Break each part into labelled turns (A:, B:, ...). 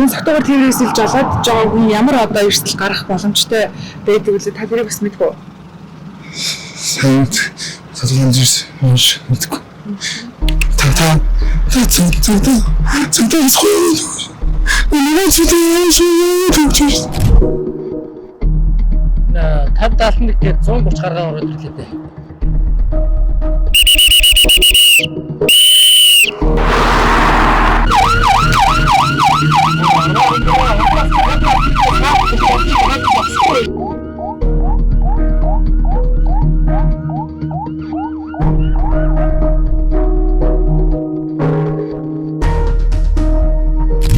A: Бүрэн согтуугаар тэрээс илж олоод жоо хүн ямар одоо эрсдэл гарах боломжтой байдаг үлээ та тэрийг бас мэдгүй.
B: Сайн сатуун жирс маш мэдгүй. Та цогтоос хойно. Үнэхээр зүтэй.
C: На 50-71 гээд 130 гаргаа ороод ирлээ дээ.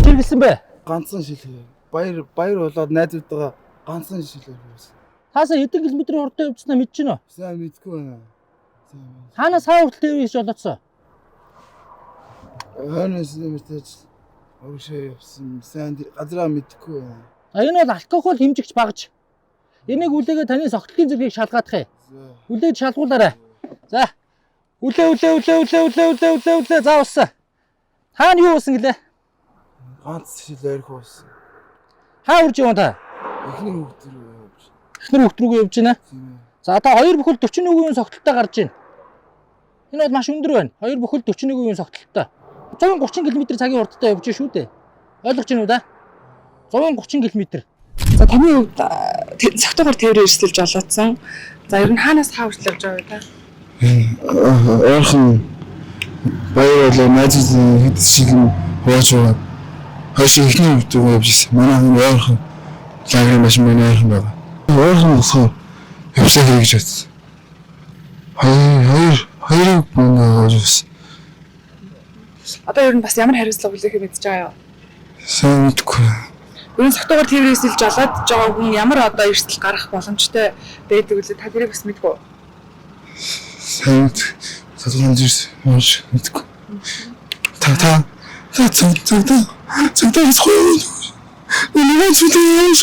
C: Тэргэлсэн бэ?
B: Ганцхан шилээ. Баяр болоод найзуудтайгаа ганцхан шилээ байсан.
C: Таасаа хэдэн километрийн уртаа явчихснаа мэдэж байна уу?
B: Сайн мэдгүй байна.
C: Хаанаас хаа хүртэл тэрээс жолоодсон?
B: Хойноос нэмэртэж өргөшөө явсан. Сайн газраа мэдгүй байна.
C: Энэ бол алкогол хэмжигч багж. Энийг үлээгээ таны согтлын зэргийг шалгаадах юм. Үлээд шалгуулаарай. За. Үлээ. За усаа. Хаана юу усан гэлээ?
B: Ганц шил арх уусан.
C: Хаа урж яваа та?
B: Эхний хүүхд рүү явж.
C: Эхнэр хүүхд рүүгээ явж байна. За одоо хоёр бүхэл 41% согтолтой гарч байна. Энэ бол маш өндөр байна. Хоёр бүхэл 41% согтолтой. 130 км цагийн хурдтай явж шүү дээ. Ойлгож байна уу да? 130 км.
A: За таны хувьд согтуугаар тэрээр эрсдэлж олоодсон. За ер нь хаанаас хаа хүртэл явж байгаа вэ та?
B: Ойрхон баяр болоо найзууд хэд шилэн хувааж байгаа. Хойш ихний хүүхд рүү явж ирсэн. Манай хүн ойрхон лагерын машин манай ойрхон байгаа. Ойрхон босоо явсаа гэж бодсон. Хоёр мөнгө авсан.
A: Одоо ер нь бас ямар хариуцлага хүлээхээ мэдж байгаа юу?
B: Сайн мэдгүй.
A: Бүрэн согтуугаар тэрээс илж олоод жоо хүн ямар одоо эрсдэл гарах боломжтой байдаг үлээ та тэрийг бас мэдгүй.
B: Сайн сатуун жирс маш мэдгүй. Та цогтоос хойно. Үнэхээр зүтэй.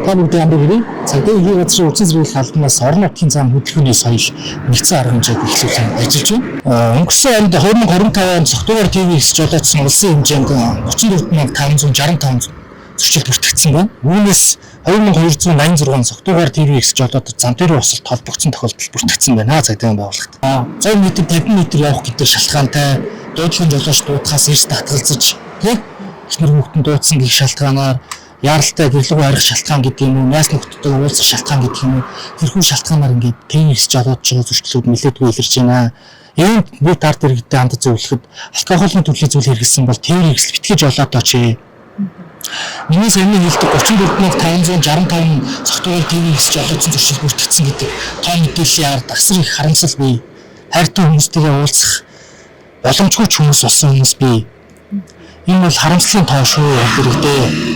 C: Та бүгд ямар гэрээ? Цагийн үеийн газрын үндсэн зэрэглэх албанаас орон нутгийн зам хөдөлгөөний соёл нэгдсэн арга хэмжээг эхлүүлэн ажиллаж байна. Өнгөрсөн онд 2025 онд согтуугаар ТV-с жолоодсон улсын хэмжээнд 34,565 зөрчил бүртгэгдсэн байна. Үүнээс 2286 согтуугаар ТV-с жолоодод зам дээр усалт холбогдсон тохиолдол бүртгэгдсэн байна. Цагдаагийн байгууллагт. 100 м 50 м явах гэдэг шалтгаантай дуудлагын жолооч дуудахаас эрс татгалзаж тийм эхнэр хүүхдэн дуудсан гэх шалтгаанаар яаралтай гэрлэггүй арих шалтгаан гэдэг юм уу, найз нөхдөдөө уулзах шалтгаан гэдэг юм уу, тэрхүү шалтгаанаар ингээд ТV-с жолоодж байгаа зөрчлүүд нэлээдгүй илэрч байна. Энд бид ард иргэдэд хандаж зөвлөхөд алкоголын төрлийн зүйл хэрэглэсэн бол ТV хэрэгсэл битгий жолоодооч. Миний саяны хэлдэг 34,565 согтуугаар ТV-с жолоодсон зөрчил бүртгэгдсэн гэдэг тоо мэдээллийн ард асар их харамсал бий. Хайртай хүмүүстэйгээ уулзах боломжгүй ч хүмүүс болсон хүмүүс бий. Энэ бол харамслалын тоо шүү иргэдээ.